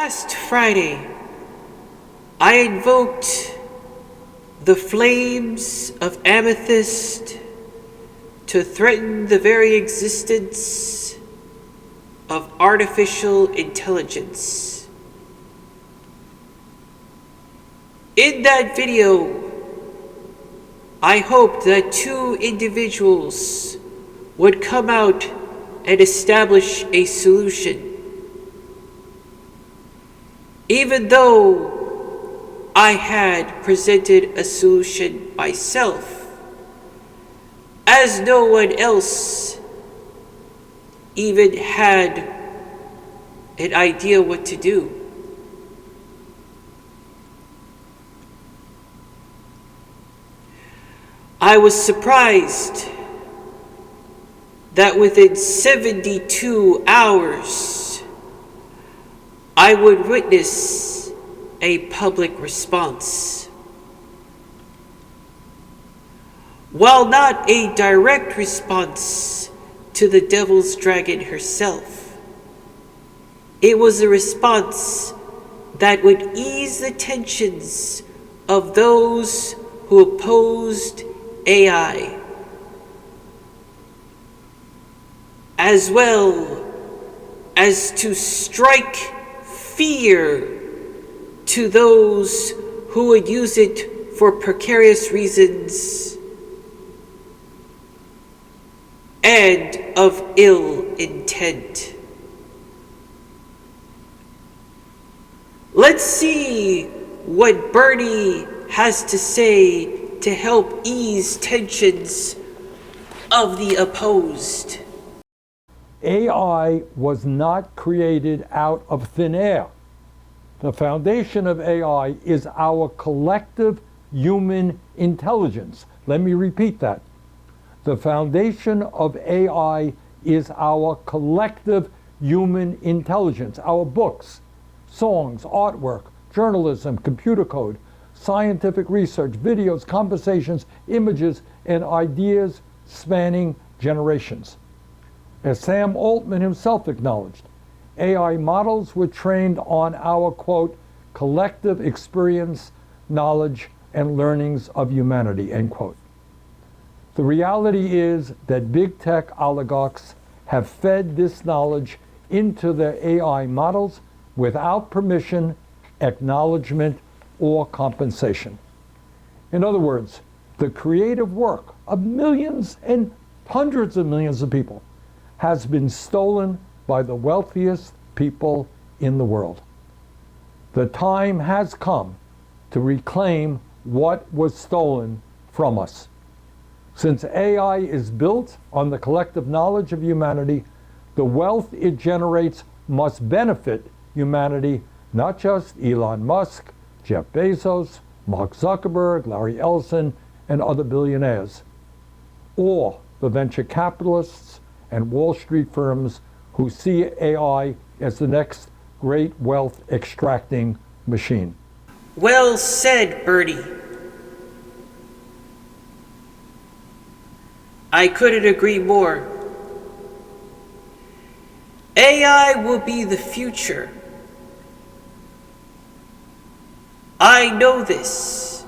Last Friday, I invoked the flames of amethyst to threaten the very existence of artificial intelligence. In that video, I hoped that two individuals would come out and establish a solution. Even though I had presented a solution myself, as no one else even had an idea what to do. I was surprised that within 72 hours, I would witness a public response. While not a direct response to the devil's dragon herself, it was a response that would ease the tensions of those who opposed AI, as well as to strike fear to those who would use it for precarious reasons and of ill intent. Let's see what Bernie has to say to help ease tensions of the opposed. AI was not created out of thin air. The foundation of AI is our collective human intelligence. Let me repeat that. The foundation of AI is our collective human intelligence. Our books, songs, artwork, journalism, computer code, scientific research, videos, conversations, images, and ideas spanning generations. As Sam Altman himself acknowledged, AI models were trained on our, quote, collective experience, knowledge, and learnings of humanity, end quote. The reality is that big tech oligarchs have fed this knowledge into their AI models without permission, acknowledgement, or compensation. In other words, the creative work of millions and hundreds of millions of people has been stolen by the wealthiest people in the world. The time has come to reclaim what was stolen from us. Since AI is built on the collective knowledge of humanity, the wealth it generates must benefit humanity, not just Elon Musk, Jeff Bezos, Mark Zuckerberg, Larry Ellison, and other billionaires, or the venture capitalists and Wall Street firms who see AI as the next great wealth extracting machine. Well said, Bernie. I couldn't agree more. AI will be the future. I know this.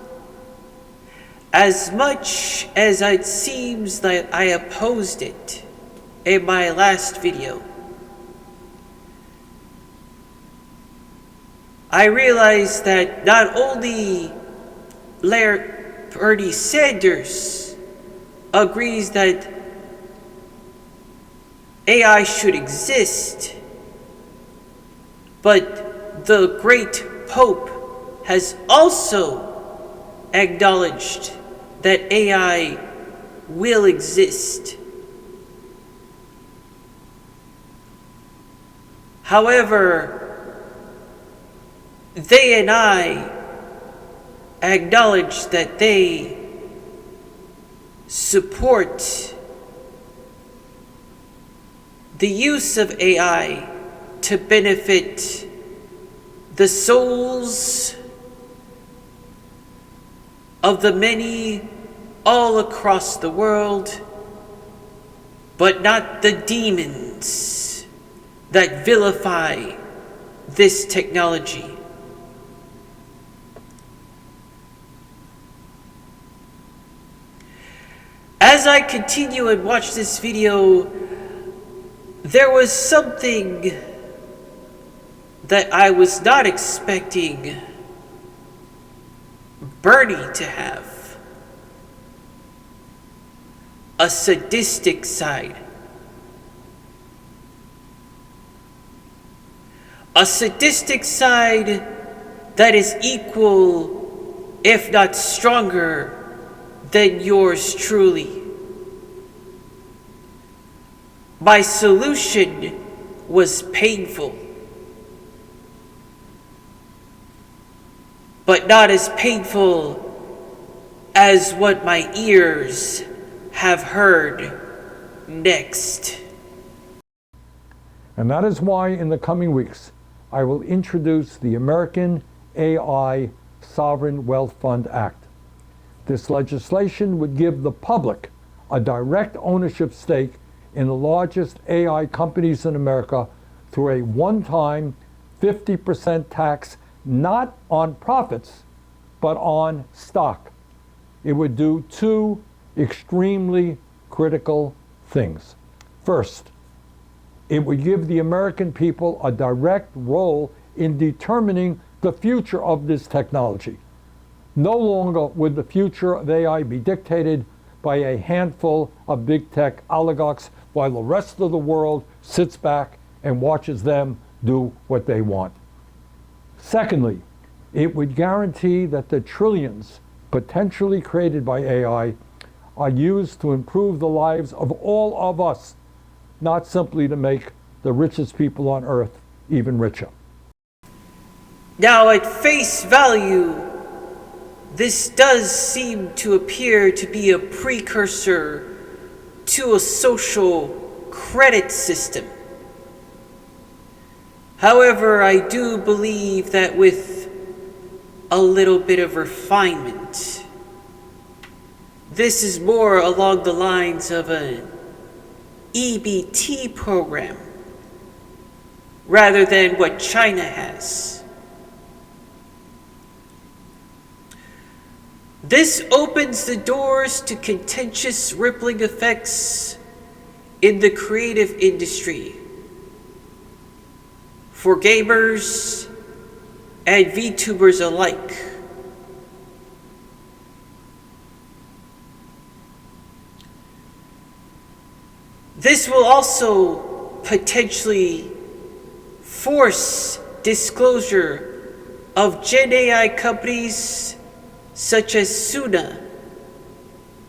As much as it seems that I opposed it in my last video, I realized that not only Bernie Sanders agrees that AI should exist, but the great Pope has also acknowledged that AI will exist. However, they and I acknowledge that they support the use of AI to benefit the souls of the many all across the world, but not the demons that vilify this technology. As I continue and watch this video, there was something that I was not expecting Bernie to have. A sadistic side. A sadistic side that is equal, if not stronger, than yours truly. My solution was painful, but not as painful as what my ears have heard next. And that is why in the coming weeks, I will introduce the American AI Sovereign Wealth Fund Act. This legislation would give the public a direct ownership stake in the largest AI companies in America through a one-time 50% tax, not on profits, but on stock. It would do two extremely critical things. First, it would give the American people a direct role in determining the future of this technology. No longer would the future of AI be dictated by a handful of big tech oligarchs while the rest of the world sits back and watches them do what they want. Secondly, it would guarantee that the trillions potentially created by AI are used to improve the lives of all of us, not simply to make the richest people on earth even richer. Now, at face value, this does seem to appear to be a precursor to a social credit system. However, I do believe that with a little bit of refinement, this is more along the lines of an EBT program rather than what China has. This opens the doors to contentious rippling effects in the creative industry for gamers and VTubers alike. This will also potentially force disclosure of Gen AI companies such as Suna,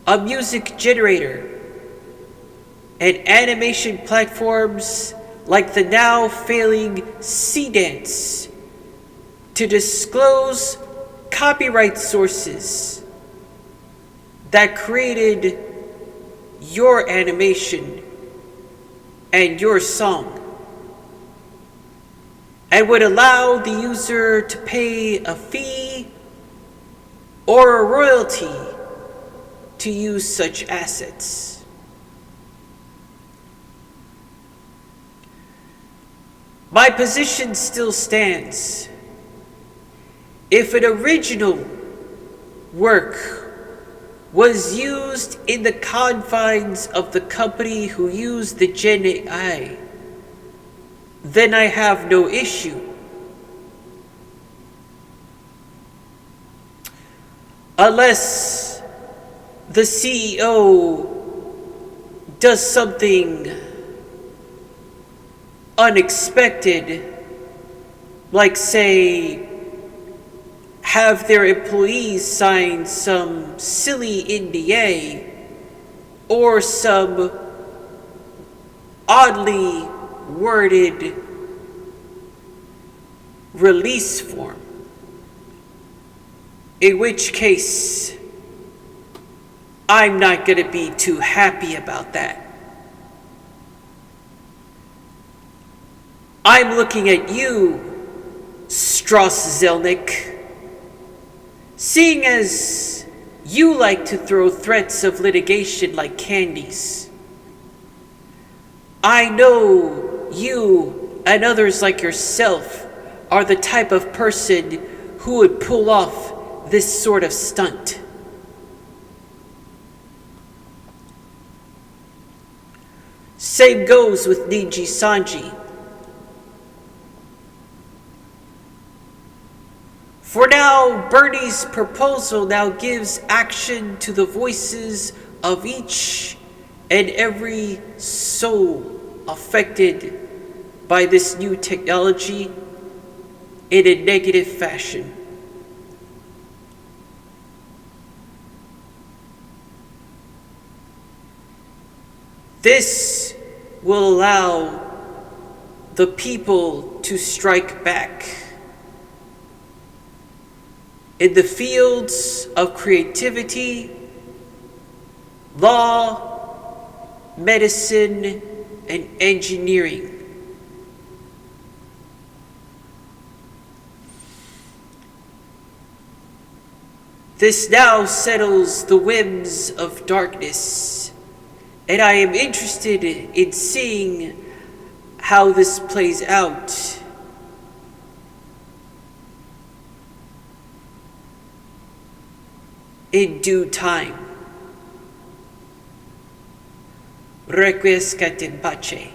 a music generator, and animation platforms like the now failing Seedance, to disclose copyright sources that created your animation and your song, and would allow the user to pay a fee or a royalty to use such assets. My position still stands. If an original work was used in the confines of the company who used the Gen AI, then I have no issue. Unless the CEO does something unexpected, like say, have their employees sign some silly NDA or some oddly worded release form. In which case, I'm not going to be too happy about that. I'm looking at you, Strauss Zelnick. Seeing as you like to throw threats of litigation like candies, I know you and others like yourself are the type of person who would pull off this sort of stunt. Same goes with Niji Sanji. For now, Bernie's proposal now gives action to the voices of each and every soul affected by this new technology in a negative fashion. This will allow the people to strike back in the fields of creativity, law, medicine, and engineering. This now settles the whims of darkness, and I am interested in seeing how this plays out. In due time. Requiescat in pace.